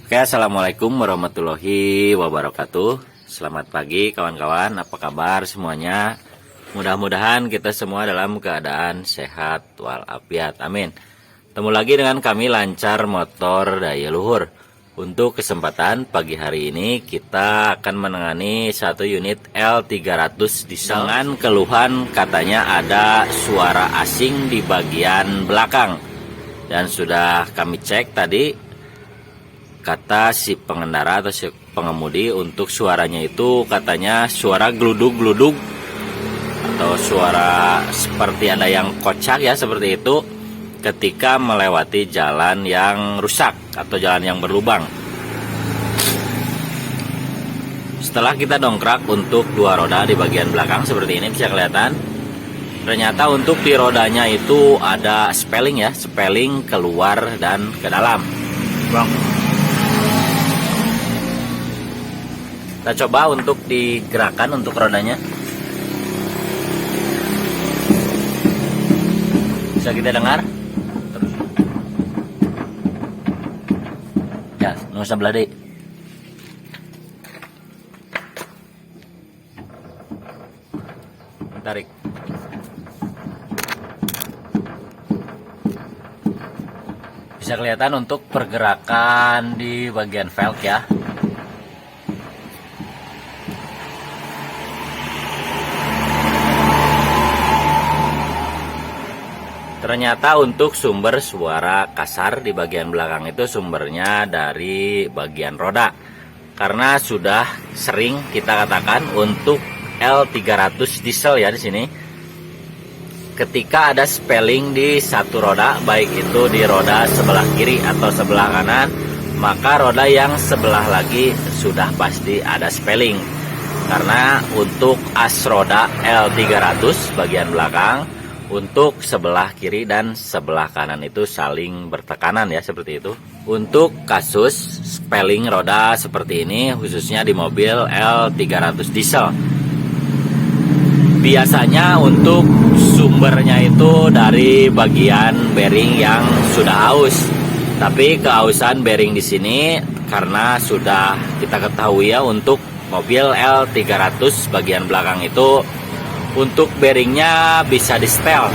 Oke, assalamualaikum warahmatullahi wabarakatuh. Selamat pagi kawan-kawan, apa kabar semuanya? Mudah-mudahan kita semua dalam keadaan sehat walafiat, amin. Ketemu lagi dengan kami Lancar Motor Daya Luhur. Untuk kesempatan pagi hari ini kita akan menangani satu unit L300 diesel dengan keluhan katanya ada suara asing di bagian belakang. Dan sudah kami cek tadi, kata si pengendara atau si pengemudi untuk suaranya itu katanya suara gludug-gludug atau suara seperti ada yang kocak ya, seperti itu ketika melewati jalan yang rusak atau jalan yang berlubang. Setelah kita dongkrak untuk dua roda di bagian belakang seperti ini bisa kelihatan, ternyata untuk di rodanya itu ada spelling ya, spelling keluar dan ke dalam. Bang, kita coba untuk digerakkan untuk rodanya. Bisa kita dengar? Ya, nggak usah beladi. Tarik. Bisa kelihatan untuk pergerakan di bagian velg ya. Ternyata untuk sumber suara kasar di bagian belakang itu sumbernya dari bagian roda. Karena sudah sering kita katakan untuk L300 diesel ya di sini, ketika ada spelling di satu roda, baik itu di roda sebelah kiri atau sebelah kanan, maka roda yang sebelah lagi sudah pasti ada spelling. Karena untuk as roda L300 bagian belakang, untuk sebelah kiri dan sebelah kanan itu saling bertekanan ya, seperti itu. Untuk kasus spelling roda seperti ini khususnya di mobil L300 diesel, biasanya untuk sumbernya itu dari bagian bearing yang sudah aus. Tapi keausan bearing di sini karena sudah kita ketahui ya, untuk mobil L300 bagian belakang itu untuk bearingnya bisa di setel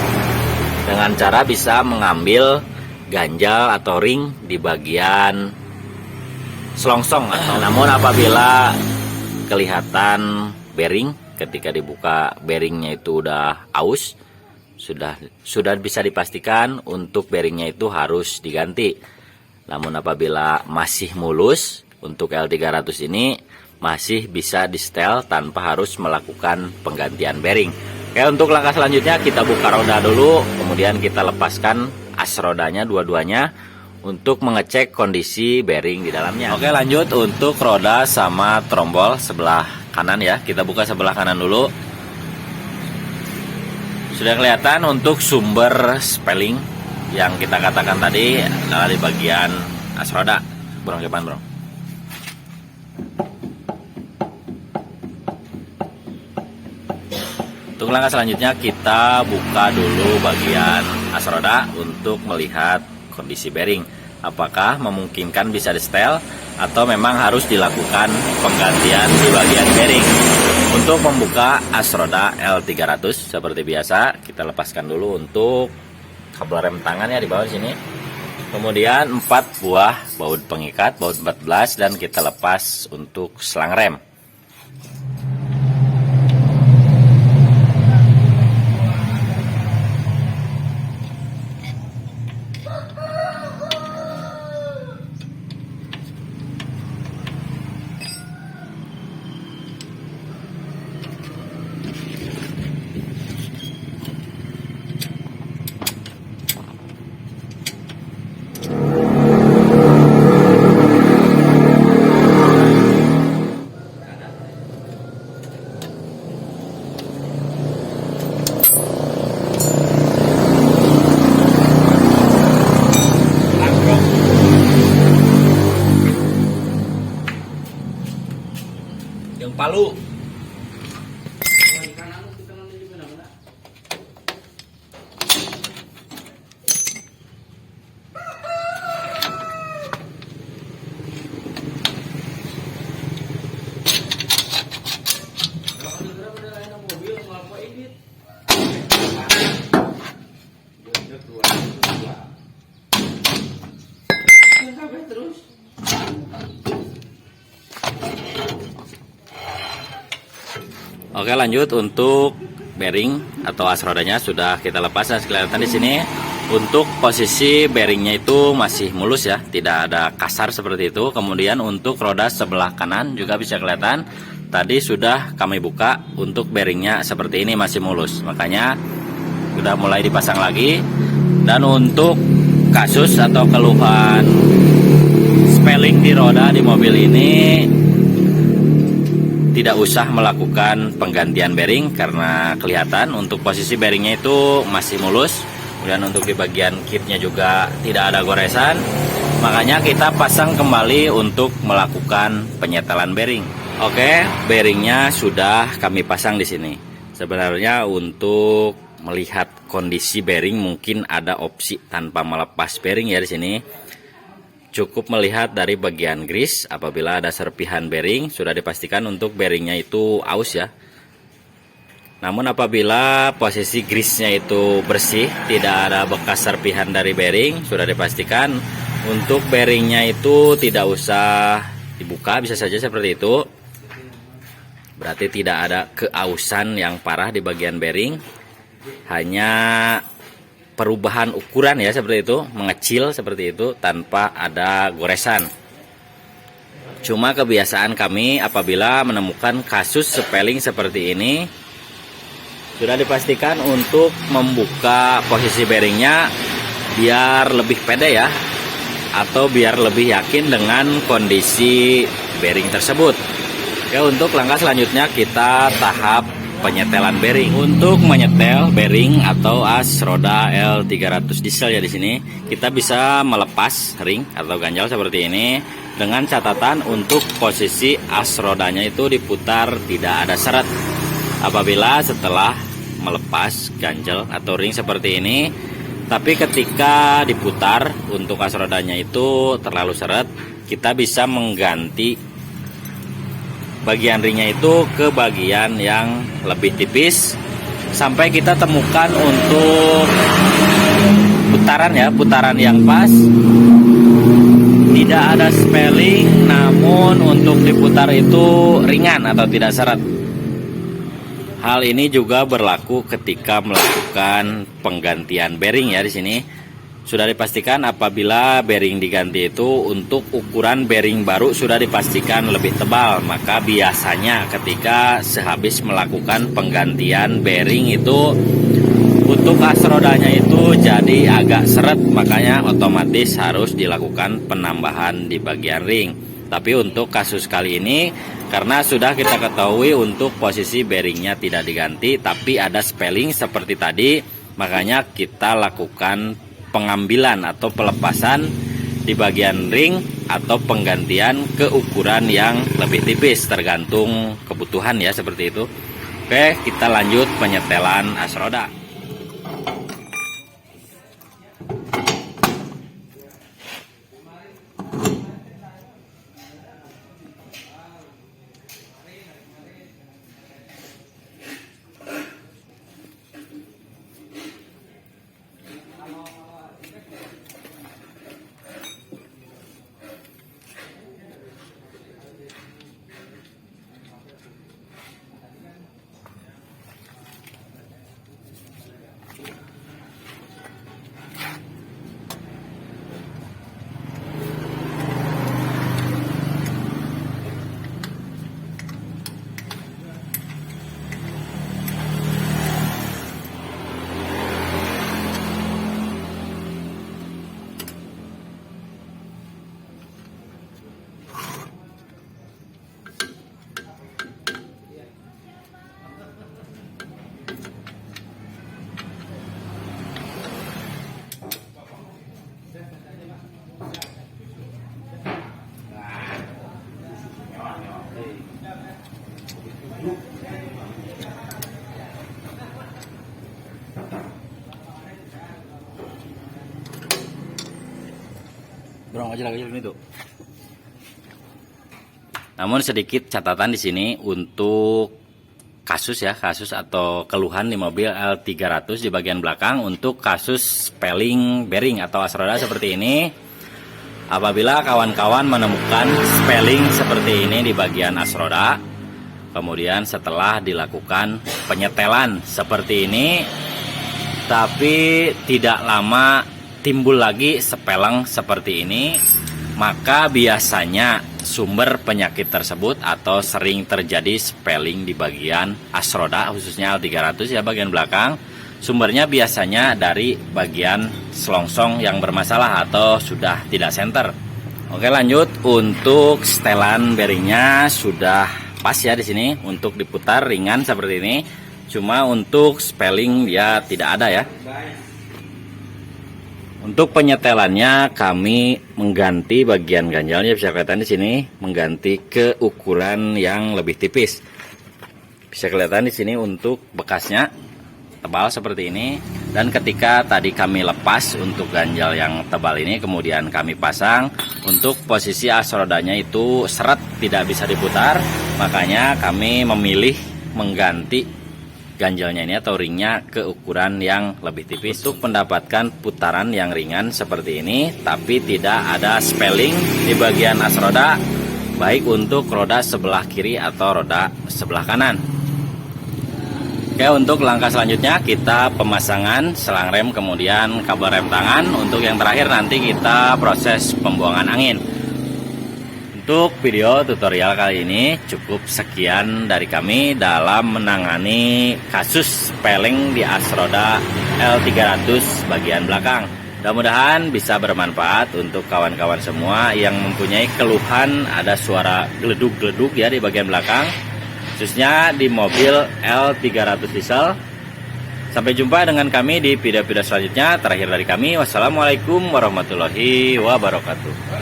dengan cara bisa mengambil ganjal atau ring di bagian selongsong. Namun apabila kelihatan bearing ketika dibuka, bearingnya itu udah aus, sudah bisa dipastikan untuk bearingnya itu harus diganti. Namun apabila masih mulus, untuk L300 ini masih bisa di setel tanpa harus melakukan penggantian bearing. Oke, untuk langkah selanjutnya kita buka roda dulu, kemudian kita lepaskan as rodanya dua-duanya untuk mengecek kondisi bearing di dalamnya. Oke, lanjut untuk roda sama trombol sebelah kanan ya. Kita buka sebelah kanan dulu. Sudah kelihatan untuk sumber spelling yang kita katakan tadi adalah di bagian as roda. Bro, depan bro. Untuk langkah selanjutnya kita buka dulu bagian as roda untuk melihat kondisi bearing. Apakah memungkinkan bisa di setel atau memang harus dilakukan penggantian di bagian bearing. Untuk membuka as roda L300 seperti biasa, kita lepaskan dulu untuk kabel rem tangannya di bawah sini. Kemudian 4 buah baut pengikat, baut 14, dan kita lepas untuk selang rem. Yang Palu. Oke, lanjut untuk bearing atau as rodanya sudah kita lepas. Dan kelihatan di sini untuk posisi bearingnya itu masih mulus ya, tidak ada kasar seperti itu. Kemudian untuk roda sebelah kanan juga bisa kelihatan. Tadi sudah kami buka, untuk bearingnya seperti ini masih mulus, makanya sudah mulai dipasang lagi. Dan untuk kasus atau keluhan spelling di roda di mobil ini, tidak usah melakukan penggantian bearing karena kelihatan untuk posisi bearingnya itu masih mulus. Kemudian untuk di bagian kitnya juga tidak ada goresan, makanya kita pasang kembali untuk melakukan penyetelan bearing. Oke, bearingnya sudah kami pasang di sini. Sebenarnya untuk melihat kondisi bearing mungkin ada opsi tanpa melepas bearing ya di sini. Cukup melihat dari bagian grease, apabila ada serpihan bearing sudah dipastikan untuk bearingnya itu aus ya. Namun apabila posisi grease-nya itu bersih, tidak ada bekas serpihan dari bearing, sudah dipastikan untuk bearingnya itu tidak usah dibuka, bisa saja seperti itu. Berarti tidak ada keausan yang parah di bagian bearing, hanya perubahan ukuran ya seperti itu, mengecil seperti itu tanpa ada goresan. Cuma kebiasaan kami apabila menemukan kasus spelling seperti ini, sudah dipastikan untuk membuka posisi bearingnya biar lebih pede ya, atau biar lebih yakin dengan kondisi bearing tersebut. Oke, untuk langkah selanjutnya kita tahap penyetelan bearing. Untuk menyetel bearing atau as roda L300 diesel ya di sini, kita bisa melepas ring atau ganjal seperti ini dengan catatan untuk posisi as rodanya itu diputar tidak ada seret. Apabila setelah melepas ganjal atau ring seperti ini, tapi ketika diputar untuk as rodanya itu terlalu seret, kita bisa mengganti bagian ringnya itu ke bagian yang lebih tipis sampai kita temukan untuk putaran ya, putaran yang pas, tidak ada spelling, namun untuk diputar itu ringan atau tidak seret. Hal ini juga berlaku ketika melakukan penggantian bearing ya di sini. Sudah dipastikan apabila bearing diganti itu untuk ukuran bearing baru sudah dipastikan lebih tebal, maka biasanya ketika sehabis melakukan penggantian bearing itu untuk as rodanya itu jadi agak seret, makanya otomatis harus dilakukan penambahan di bagian ring. Tapi untuk kasus kali ini karena sudah kita ketahui untuk posisi bearingnya tidak diganti tapi ada spelling seperti tadi, makanya kita lakukan pengambilan atau pelepasan di bagian ring atau penggantian ke ukuran yang lebih tipis tergantung kebutuhan ya seperti itu. Oke, kita lanjut penyetelan as roda. Dorong aja lagi itu. Namun sedikit catatan di sini untuk kasus atau keluhan di mobil L300 di bagian belakang untuk kasus spelling bearing atau as roda seperti ini. Apabila kawan-kawan menemukan spelling seperti ini di bagian as roda, Kemudian setelah dilakukan penyetelan seperti ini, tapi tidak lama timbul lagi sepeleng seperti ini, maka biasanya sumber penyakit tersebut atau sering terjadi spelling di bagian as roda, khususnya L300 ya bagian belakang, sumbernya biasanya dari bagian selongsong yang bermasalah atau sudah tidak senter. Oke, lanjut. Untuk setelan bearingnya sudah pas ya di sini untuk diputar ringan seperti ini. Cuma untuk spelling dia tidak ada ya. Untuk penyetelannya kami mengganti bagian ganjalnya, bisa kelihatan di sini, mengganti ke ukuran yang lebih tipis. Bisa kelihatan di sini untuk bekasnya tebal seperti ini. Dan ketika tadi kami lepas untuk ganjal yang tebal ini, kemudian kami pasang, untuk posisi as rodanya itu seret tidak bisa diputar, makanya kami memilih mengganti ganjalnya ini atau ringnya ke ukuran yang lebih tipis untuk mendapatkan putaran yang ringan seperti ini, tapi tidak ada spelling di bagian as roda, baik untuk roda sebelah kiri atau roda sebelah kanan. Oke, untuk langkah selanjutnya kita pemasangan selang rem, kemudian kabel rem tangan. Untuk yang terakhir nanti kita proses pembuangan angin. Untuk video tutorial kali ini cukup sekian dari kami dalam menangani kasus spelling di as roda L300 bagian belakang. Mudah-mudahan bisa bermanfaat untuk kawan-kawan semua yang mempunyai keluhan ada suara geleduk-geleduk ya di bagian belakang, khususnya di mobil L300 diesel. Sampai jumpa dengan kami di video-video selanjutnya. Terakhir dari kami, wassalamualaikum warahmatullahi wabarakatuh.